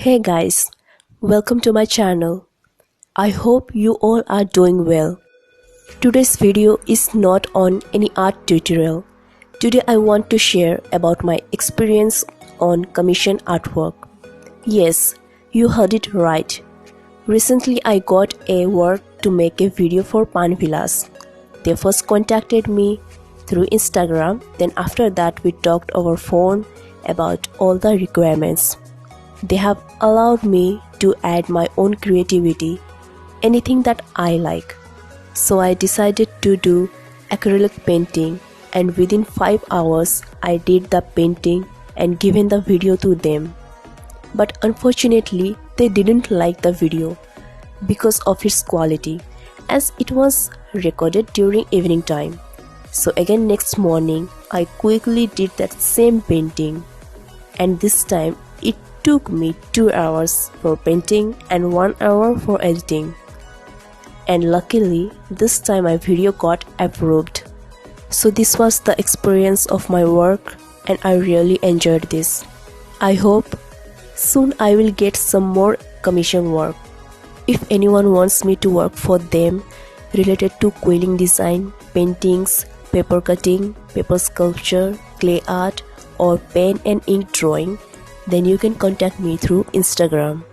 Hey guys, welcome to my channel. I hope you all are doing well. Today's video is not on any art tutorial. Today I want to share about my experience on commission artwork. Yes, you heard it right. Recently I got a work to make a video for Pan Villas. They first contacted me through Instagram, then after that we talked over phone about all the requirements. They have allowed me to add my own creativity, anything that I like. So I decided to do acrylic painting, and within 5 hours I did the painting and given the video to them. But unfortunately they didn't like the video because of its quality, as it was recorded during evening time. So again next morning I quickly did that same painting, and this time it took me 2 hours for painting and 1 hour for editing. And luckily this time my video got approved. So this was the experience of my work, and I really enjoyed this. I hope soon I will get some more commission work. If anyone wants me to work for them related to quilling design, paintings, paper cutting, paper sculpture, clay art, or pen and ink drawing, then you can contact me through Instagram.